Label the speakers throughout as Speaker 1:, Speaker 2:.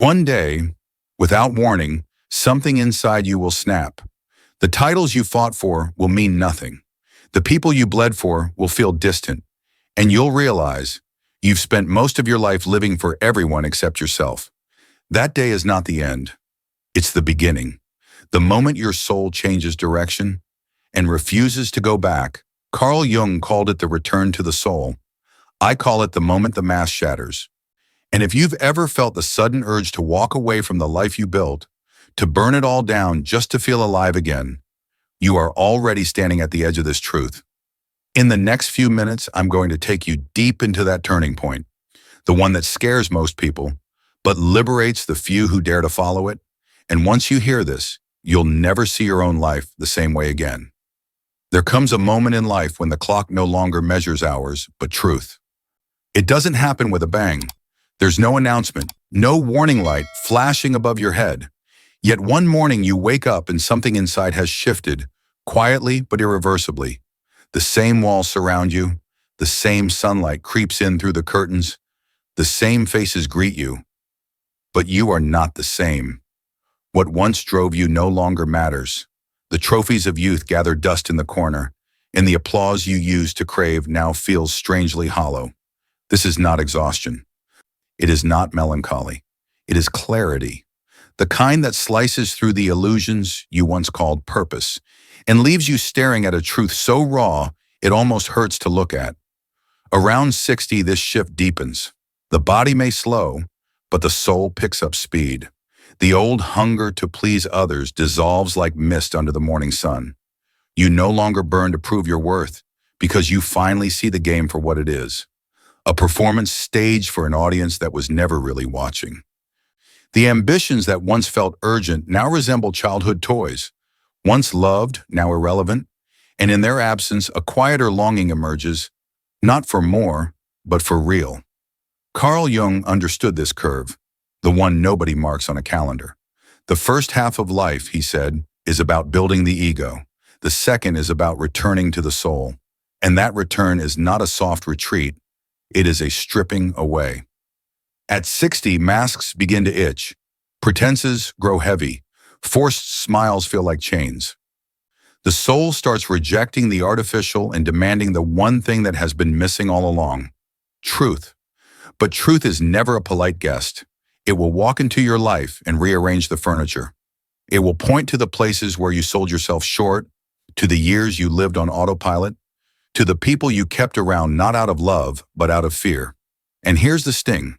Speaker 1: One day, without warning, something inside you will snap. The titles you fought for will mean nothing. The people you bled for will feel distant. And you'll realize you've spent most of your life living for everyone except yourself. That day is not the end. It's the beginning. The moment your soul changes direction and refuses to go back. Carl Jung called it the return to the soul. I call it the moment the mask shatters. And if you've ever felt the sudden urge to walk away from the life you built, to burn it all down just to feel alive again, you are already standing at the edge of this truth. In the next few minutes, I'm going to take you deep into that turning point, the one that scares most people, but liberates the few who dare to follow it. And once you hear this, you'll never see your own life the same way again. There comes a moment in life when the clock no longer measures hours, but truth. It doesn't happen with a bang. There's no announcement, no warning light flashing above your head. Yet one morning you wake up and something inside has shifted, quietly but irreversibly. The same walls surround you, the same sunlight creeps in through the curtains, the same faces greet you. But you are not the same. What once drove you no longer matters. The trophies of youth gather dust in the corner, and the applause you used to crave now feels strangely hollow. This is not exhaustion. It is not melancholy. It is clarity. The kind that slices through the illusions you once called purpose and leaves you staring at a truth so raw it almost hurts to look at. Around 60, this shift deepens. The body may slow, but the soul picks up speed. The old hunger to please others dissolves like mist under the morning sun. You no longer burn to prove your worth because you finally see the game for what it is. A performance staged for an audience that was never really watching. The ambitions that once felt urgent now resemble childhood toys. Once loved, now irrelevant, and in their absence, a quieter longing emerges, not for more, but for real. Carl Jung understood this curve, the one nobody marks on a calendar. The first half of life, he said, is about building the ego. The second is about returning to the soul. And that return is not a soft retreat. It is a stripping away. At 60, masks begin to itch. Pretenses grow heavy. Forced smiles feel like chains. The soul starts rejecting the artificial and demanding the one thing that has been missing all along: truth. But truth is never a polite guest. It will walk into your life and rearrange the furniture. It will point to the places where you sold yourself short, to the years you lived on autopilot, to the people you kept around not out of love, but out of fear. And here's the sting.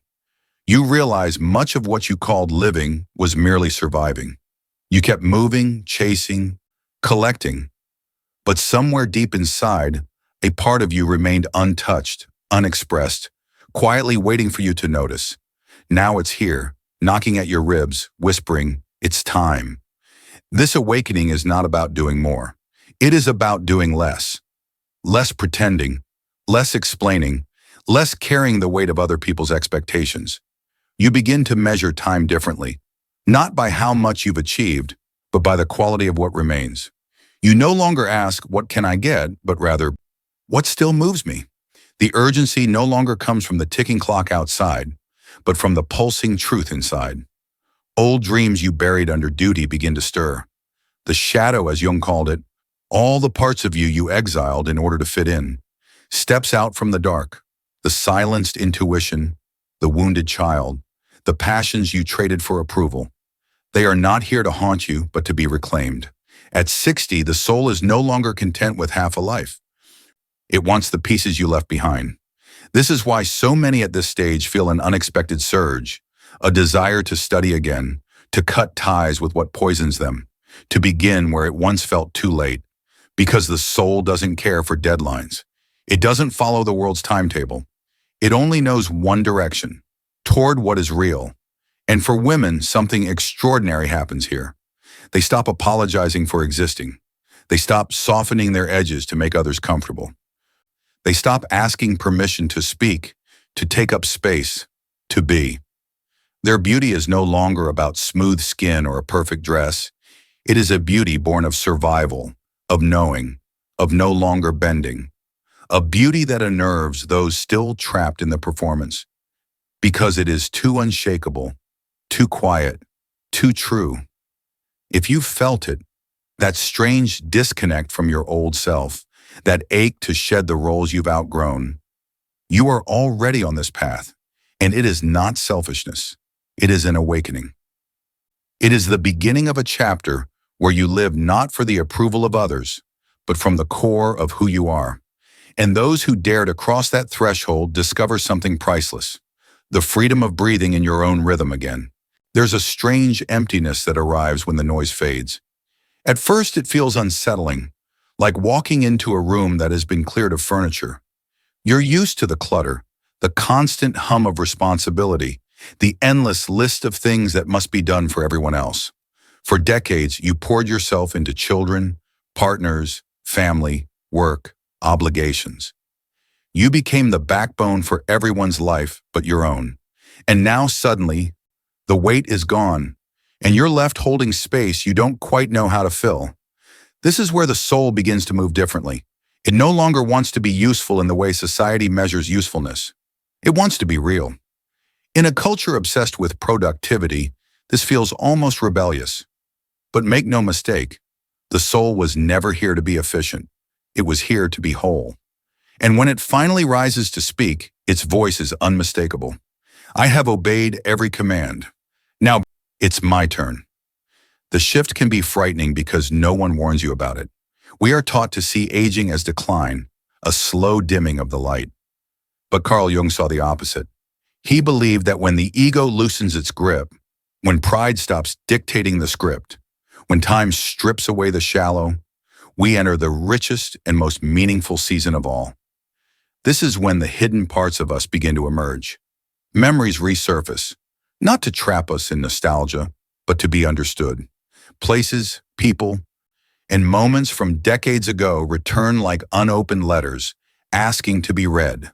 Speaker 1: You realize much of what you called living was merely surviving. You kept moving, chasing, collecting. But somewhere deep inside, a part of you remained untouched, unexpressed, quietly waiting for you to notice. Now it's here, knocking at your ribs, whispering, "It's time." This awakening is not about doing more. It is about doing less. Less pretending, less explaining, less carrying the weight of other people's expectations. You begin to measure time differently, not by how much you've achieved, but by the quality of what remains. You no longer ask, "What can I get?" but rather, "What still moves me?" The urgency no longer comes from the ticking clock outside, but from the pulsing truth inside. Old dreams you buried under duty begin to stir. The shadow, as Jung called it, all the parts of you exiled in order to fit in, steps out from the dark. The silenced intuition, the wounded child, the passions you traded for approval. They are not here to haunt you, but to be reclaimed. At 60, the soul is no longer content with half a life. It wants the pieces you left behind. This is why so many at this stage feel an unexpected surge, a desire to study again, to cut ties with what poisons them, to begin where it once felt too late. Because the soul doesn't care for deadlines. It doesn't follow the world's timetable. It only knows one direction, toward what is real. And for women, something extraordinary happens here. They stop apologizing for existing. They stop softening their edges to make others comfortable. They stop asking permission to speak, to take up space, to be. Their beauty is no longer about smooth skin or a perfect dress. It is a beauty born of survival, of knowing, of no longer bending. A beauty that unnerves those still trapped in the performance, because it is too unshakable, too quiet, too true. If you felt it, that strange disconnect from your old self, that ache to shed the roles you've outgrown, you are already on this path, and it is not selfishness. It is an awakening. It is the beginning of a chapter where you live not for the approval of others, but from the core of who you are. And those who dare to cross that threshold discover something priceless, the freedom of breathing in your own rhythm again. There's a strange emptiness that arrives when the noise fades. At first, it feels unsettling, like walking into a room that has been cleared of furniture. You're used to the clutter, the constant hum of responsibility, the endless list of things that must be done for everyone else. For decades, you poured yourself into children, partners, family, work, obligations. You became the backbone for everyone's life but your own. And now suddenly, the weight is gone, and you're left holding space you don't quite know how to fill. This is where the soul begins to move differently. It no longer wants to be useful in the way society measures usefulness. It wants to be real. In a culture obsessed with productivity, this feels almost rebellious. But make no mistake, the soul was never here to be efficient. It was here to be whole. And when it finally rises to speak, its voice is unmistakable. I have obeyed every command. Now it's my turn. The shift can be frightening because no one warns you about it. We are taught to see aging as decline, a slow dimming of the light. But Carl Jung saw the opposite. He believed that when the ego loosens its grip, when pride stops dictating the script, when time strips away the shallow, we enter the richest and most meaningful season of all. This is when the hidden parts of us begin to emerge. Memories resurface, not to trap us in nostalgia, but to be understood. Places, people, and moments from decades ago return like unopened letters, asking to be read.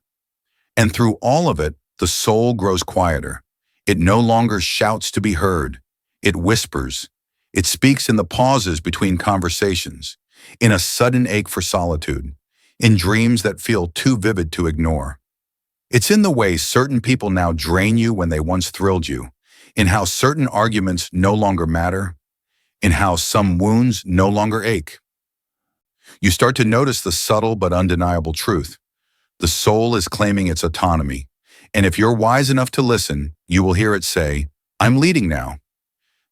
Speaker 1: And through all of it, the soul grows quieter. It no longer shouts to be heard. It whispers. It speaks in the pauses between conversations, in a sudden ache for solitude, in dreams that feel too vivid to ignore. It's in the way certain people now drain you when they once thrilled you, in how certain arguments no longer matter, in how some wounds no longer ache. You start to notice the subtle but undeniable truth. The soul is claiming its autonomy, and if you're wise enough to listen, you will hear it say, "I'm leading now."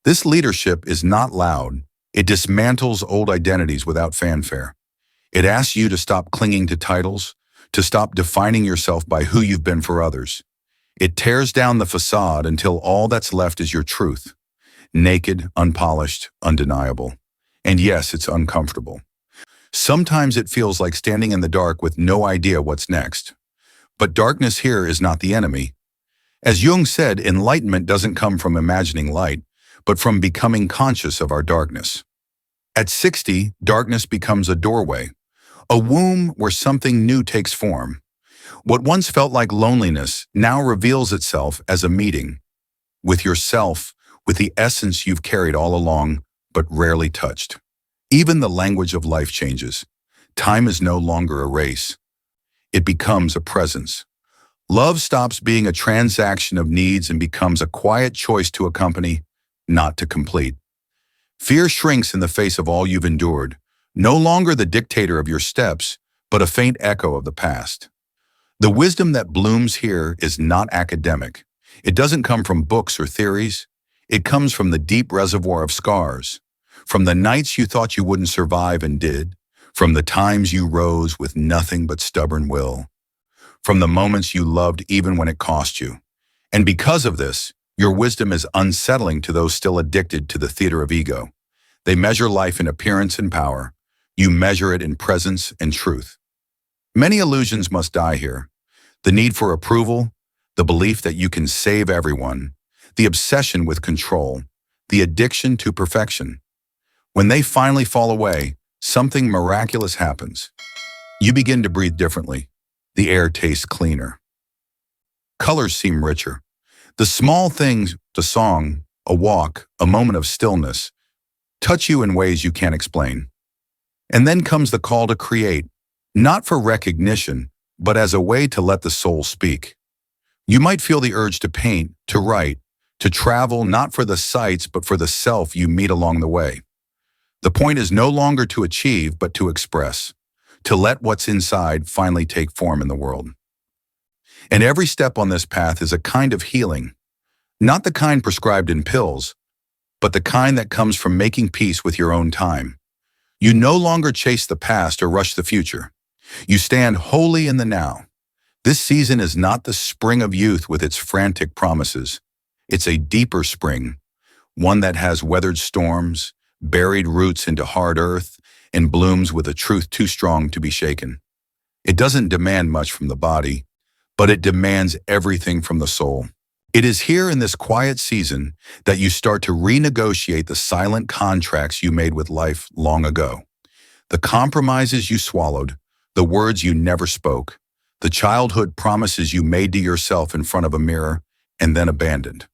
Speaker 1: This leadership is not loud. It dismantles old identities without fanfare. It asks you to stop clinging to titles, to stop defining yourself by who you've been for others. It tears down the facade until all that's left is your truth. Naked, unpolished, undeniable. And yes, it's uncomfortable. Sometimes it feels like standing in the dark with no idea what's next. But darkness here is not the enemy. As Jung said, enlightenment doesn't come from imagining light, but from becoming conscious of our darkness. At 60, darkness becomes a doorway, a womb where something new takes form. What once felt like loneliness now reveals itself as a meeting with yourself, with the essence you've carried all along, but rarely touched. Even the language of life changes. Time is no longer a race. It becomes a presence. Love stops being a transaction of needs and becomes a quiet choice to accompany, not to complete. Fear shrinks in the face of all you've endured, no longer the dictator of your steps, but a faint echo of the past. The wisdom that blooms here is not academic. It doesn't come from books or theories. It comes from the deep reservoir of scars, from the nights you thought you wouldn't survive and did, from the times you rose with nothing but stubborn will, from the moments you loved even when it cost you. And because of this, your wisdom is unsettling to those still addicted to the theater of ego. They measure life in appearance and power. You measure it in presence and truth. Many illusions must die here. The need for approval, the belief that you can save everyone, the obsession with control, the addiction to perfection. When they finally fall away, something miraculous happens. You begin to breathe differently. The air tastes cleaner. Colors seem richer. The small things, the song, a walk, a moment of stillness, touch you in ways you can't explain. And then comes the call to create, not for recognition, but as a way to let the soul speak. You might feel the urge to paint, to write, to travel not for the sights but for the self you meet along the way. The point is no longer to achieve but to express, to let what's inside finally take form in the world. And every step on this path is a kind of healing, not the kind prescribed in pills, but the kind that comes from making peace with your own time. You no longer chase the past or rush the future. You stand wholly in the now. This season is not the spring of youth with its frantic promises. It's a deeper spring, one that has weathered storms, buried roots into hard earth, and blooms with a truth too strong to be shaken. It doesn't demand much from the body, but it demands everything from the soul. It is here in this quiet season that you start to renegotiate the silent contracts you made with life long ago. The compromises you swallowed, the words you never spoke, the childhood promises you made to yourself in front of a mirror and then abandoned.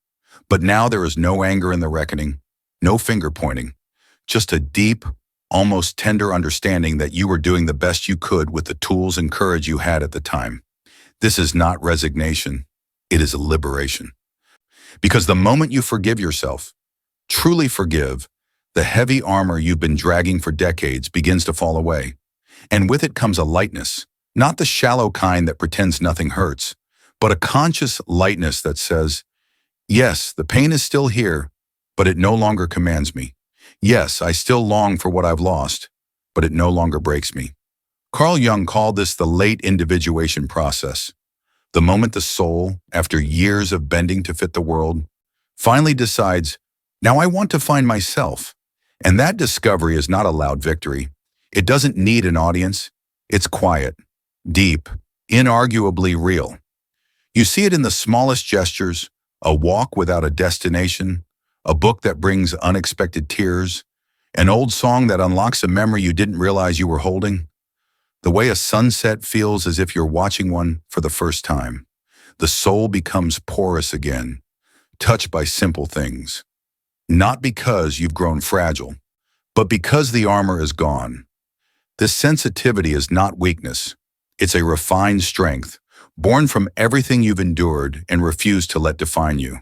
Speaker 1: But now there is no anger in the reckoning, no finger pointing, just a deep, almost tender understanding that you were doing the best you could with the tools and courage you had at the time. This is not resignation, it is a liberation. Because the moment you forgive yourself, truly forgive, the heavy armor you've been dragging for decades begins to fall away. And with it comes a lightness, not the shallow kind that pretends nothing hurts, but a conscious lightness that says, yes, the pain is still here, but it no longer commands me. Yes, I still long for what I've lost, but it no longer breaks me. Carl Jung called this the late individuation process. The moment the soul, after years of bending to fit the world, finally decides, now I want to find myself. And that discovery is not a loud victory. It doesn't need an audience. It's quiet, deep, inarguably real. You see it in the smallest gestures, a walk without a destination, a book that brings unexpected tears, an old song that unlocks a memory you didn't realize you were holding. The way a sunset feels as if you're watching one for the first time. The soul becomes porous again, touched by simple things. Not because you've grown fragile, but because the armor is gone. This sensitivity is not weakness. It's a refined strength, born from everything you've endured and refused to let define you.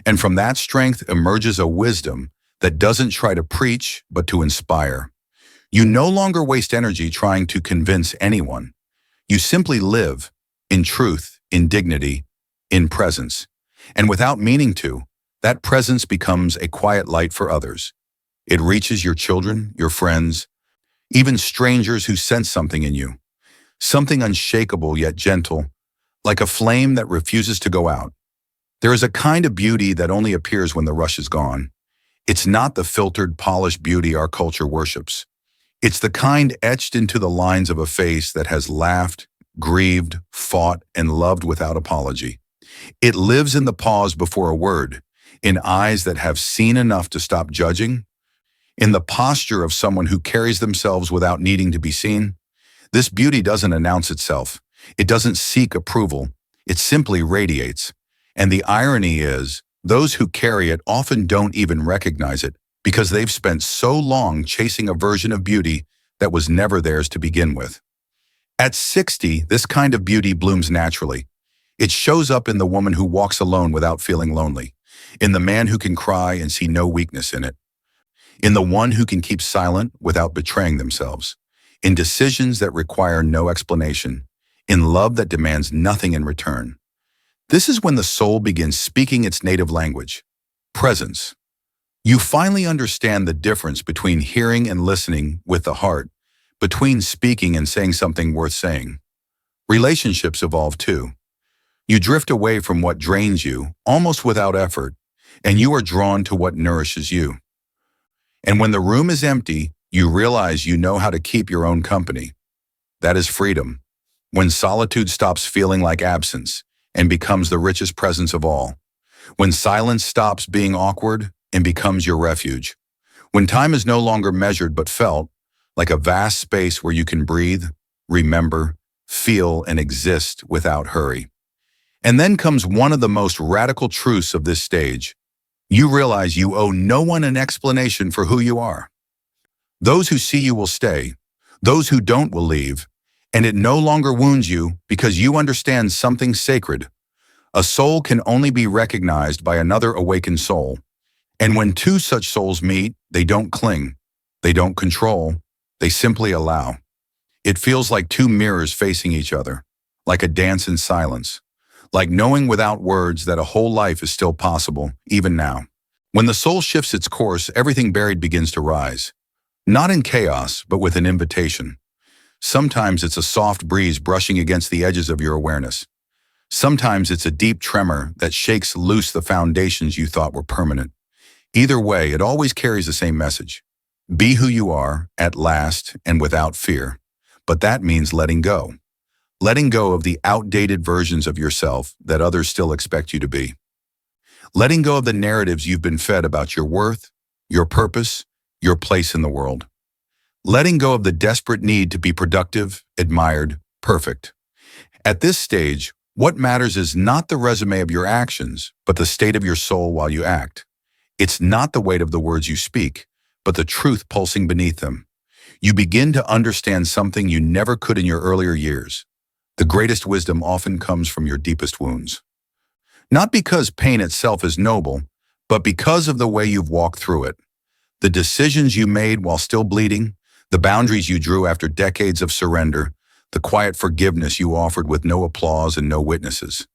Speaker 1: And from that strength emerges a wisdom that doesn't try to preach, but to inspire. You no longer waste energy trying to convince anyone. You simply live in truth, in dignity, in presence. And without meaning to, that presence becomes a quiet light for others. It reaches your children, your friends, even strangers who sense something in you. Something unshakable yet gentle, like a flame that refuses to go out. There is a kind of beauty that only appears when the rush is gone. It's not the filtered, polished beauty our culture worships. It's the kind etched into the lines of a face that has laughed, grieved, fought, and loved without apology. It lives in the pause before a word, in eyes that have seen enough to stop judging, in the posture of someone who carries themselves without needing to be seen. This beauty doesn't announce itself. It doesn't seek approval. It simply radiates. And the irony is, those who carry it often don't even recognize it because they've spent so long chasing a version of beauty that was never theirs to begin with. At 60, this kind of beauty blooms naturally. It shows up in the woman who walks alone without feeling lonely, in the man who can cry and see no weakness in it, in the one who can keep silent without betraying themselves, in decisions that require no explanation, in love that demands nothing in return. This is when the soul begins speaking its native language, presence. You finally understand the difference between hearing and listening with the heart, between speaking and saying something worth saying. Relationships evolve too. You drift away from what drains you, almost without effort, and you are drawn to what nourishes you. And when the room is empty, you realize you know how to keep your own company. That is freedom. When solitude stops feeling like absence and becomes the richest presence of all. When silence stops being awkward and becomes your refuge. When time is no longer measured but felt, like a vast space where you can breathe, remember, feel, and exist without hurry. And then comes one of the most radical truths of this stage. You realize you owe no one an explanation for who you are. Those who see you will stay. Those who don't will leave. And it no longer wounds you because you understand something sacred. A soul can only be recognized by another awakened soul. And when two such souls meet, they don't cling, they don't control, they simply allow. It feels like two mirrors facing each other, like a dance in silence, like knowing without words that a whole life is still possible, even now. When the soul shifts its course, everything buried begins to rise. Not in chaos, but with an invitation. Sometimes it's a soft breeze brushing against the edges of your awareness. Sometimes it's a deep tremor that shakes loose the foundations you thought were permanent. Either way, it always carries the same message. Be who you are, at last, and without fear. But that means letting go. Letting go of the outdated versions of yourself that others still expect you to be. Letting go of the narratives you've been fed about your worth, your purpose, your place in the world. Letting go of the desperate need to be productive, admired, perfect. At this stage, what matters is not the resume of your actions, but the state of your soul while you act. It's not the weight of the words you speak, but the truth pulsing beneath them. You begin to understand something you never could in your earlier years. The greatest wisdom often comes from your deepest wounds. Not because pain itself is noble, but because of the way you've walked through it. The decisions you made while still bleeding, the boundaries you drew after decades of surrender, the quiet forgiveness you offered with no applause and no witnesses.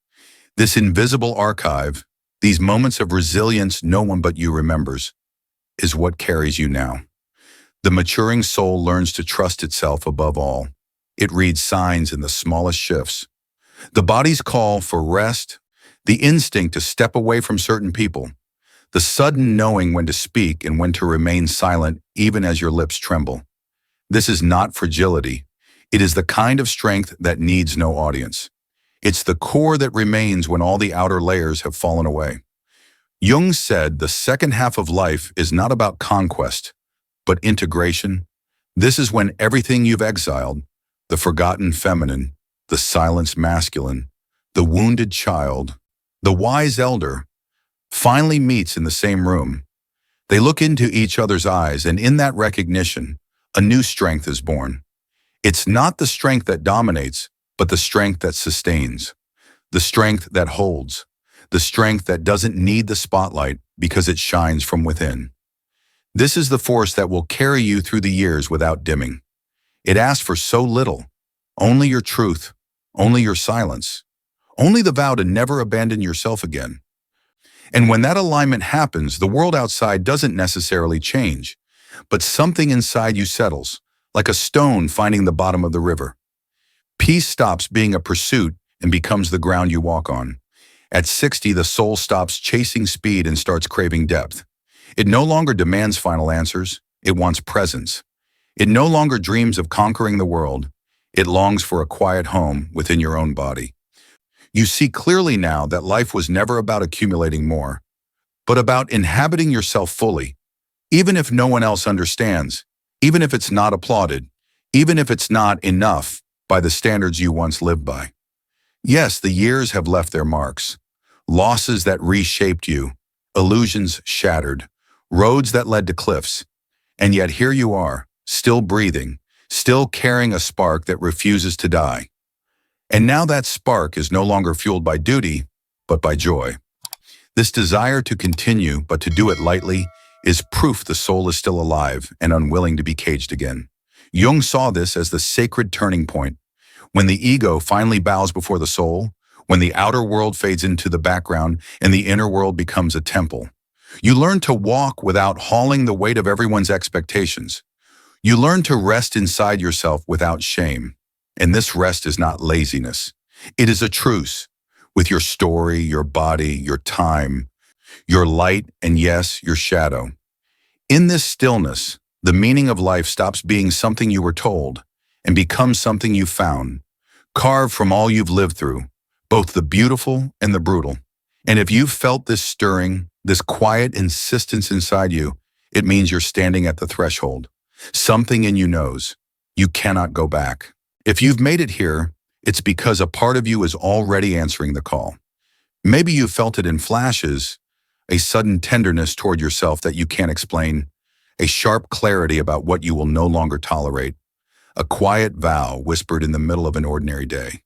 Speaker 1: This invisible archive, these moments of resilience no one but you remembers, is what carries you now. The maturing soul learns to trust itself above all. It reads signs in the smallest shifts. The body's call for rest, the instinct to step away from certain people, the sudden knowing when to speak and when to remain silent even as your lips tremble. This is not fragility. It is the kind of strength that needs no audience. It's the core that remains when all the outer layers have fallen away. Jung said the second half of life is not about conquest, but integration. This is when everything you've exiled, the forgotten feminine, the silenced masculine, the wounded child, the wise elder, finally meets in the same room. They look into each other's eyes, and in that recognition, a new strength is born. It's not the strength that dominates, but the strength that sustains, the strength that holds, the strength that doesn't need the spotlight because it shines from within. This is the force that will carry you through the years without dimming. It asks for so little, only your truth, only your silence, only the vow to never abandon yourself again. And when that alignment happens, the world outside doesn't necessarily change, but something inside you settles, like a stone finding the bottom of the river. Peace stops being a pursuit and becomes the ground you walk on. At 60, the soul stops chasing speed and starts craving depth. It no longer demands final answers, it wants presence. It no longer dreams of conquering the world, it longs for a quiet home within your own body. You see clearly now that life was never about accumulating more, but about inhabiting yourself fully, even if no one else understands, even if it's not applauded, even if it's not enough by the standards you once lived by. Yes, the years have left their marks, losses that reshaped you, illusions shattered, roads that led to cliffs, and yet here you are, still breathing, still carrying a spark that refuses to die. And now that spark is no longer fueled by duty, but by joy. This desire to continue, but to do it lightly, is proof the soul is still alive and unwilling to be caged again. Jung saw this as the sacred turning point. When the ego finally bows before the soul, when the outer world fades into the background and the inner world becomes a temple, you learn to walk without hauling the weight of everyone's expectations. You learn to rest inside yourself without shame. And this rest is not laziness. It is a truce with your story, your body, your time, your light, and yes, your shadow. In this stillness, the meaning of life stops being something you were told and becomes something you found, carved from all you've lived through, both the beautiful and the brutal. And if you've felt this stirring, this quiet insistence inside you, it means you're standing at the threshold. Something in you knows you cannot go back. If you've made it here, it's because a part of you is already answering the call. Maybe you felt it in flashes, a sudden tenderness toward yourself that you can't explain, a sharp clarity about what you will no longer tolerate, a quiet vow whispered in the middle of an ordinary day.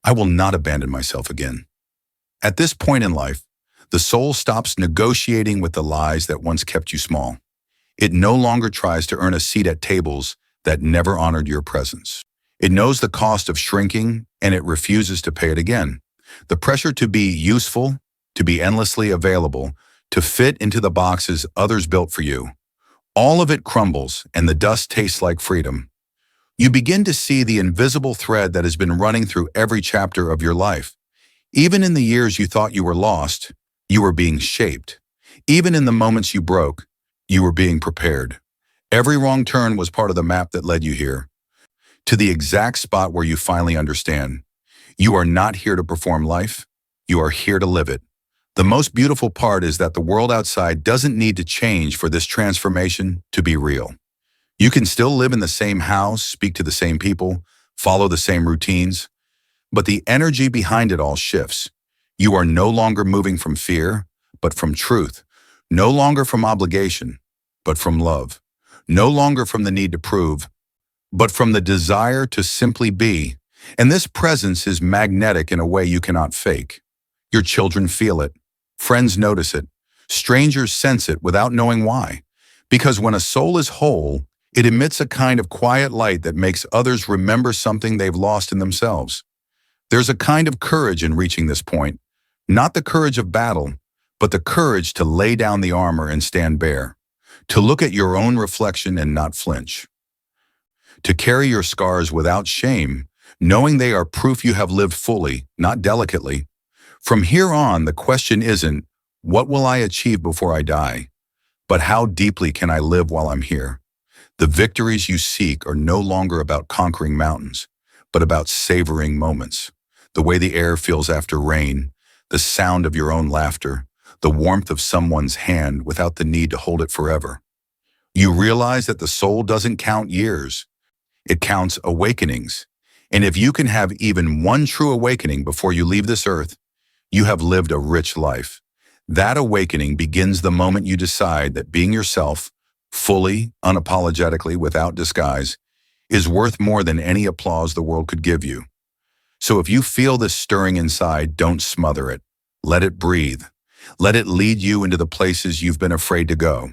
Speaker 1: I will not abandon myself again. At this point in life, the soul stops negotiating with the lies that once kept you small. It no longer tries to earn a seat at tables that never honored your presence. It knows the cost of shrinking, and it refuses to pay it again. The pressure to be useful, to be endlessly available, to fit into the boxes others built for you. All of it crumbles, and the dust tastes like freedom. You begin to see the invisible thread that has been running through every chapter of your life. Even in the years you thought you were lost, you were being shaped. Even in the moments you broke, you were being prepared. Every wrong turn was part of the map that led you here, to the exact spot where you finally understand. You are not here to perform life, you are here to live it. The most beautiful part is that the world outside doesn't need to change for this transformation to be real. You can still live in the same house, speak to the same people, follow the same routines, but the energy behind it all shifts. You are no longer moving from fear, but from truth. No longer from obligation, but from love. No longer from the need to prove, but from the desire to simply be. And this presence is magnetic in a way you cannot fake. Your children feel it. Friends notice it. Strangers sense it without knowing why. Because when a soul is whole, it emits a kind of quiet light that makes others remember something they've lost in themselves. There's a kind of courage in reaching this point. Not the courage of battle, but the courage to lay down the armor and stand bare. To look at your own reflection and not flinch. To carry your scars without shame, knowing they are proof you have lived fully, not delicately. From here on, the question isn't, what will I achieve before I die? But how deeply can I live while I'm here? The victories you seek are no longer about conquering mountains, but about savoring moments. The way the air feels after rain, the sound of your own laughter, the warmth of someone's hand without the need to hold it forever. You realize that the soul doesn't count years. It counts awakenings. And if you can have even one true awakening before you leave this earth, you have lived a rich life. That awakening begins the moment you decide that being yourself, fully, unapologetically, without disguise, is worth more than any applause the world could give you. So if you feel this stirring inside, don't smother it. Let it breathe. Let it lead you into the places you've been afraid to go.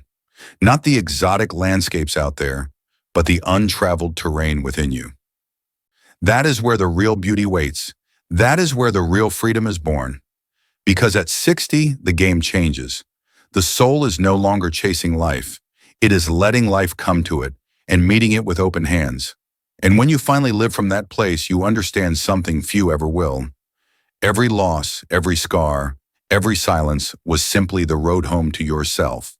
Speaker 1: Not the exotic landscapes out there, but the untraveled terrain within you. That is where the real beauty waits. That is where the real freedom is born. Because at 60, the game changes. The soul is no longer chasing life. It is letting life come to it and meeting it with open hands. And when you finally live from that place, you understand something few ever will. Every loss, every scar, every silence was simply the road home to yourself.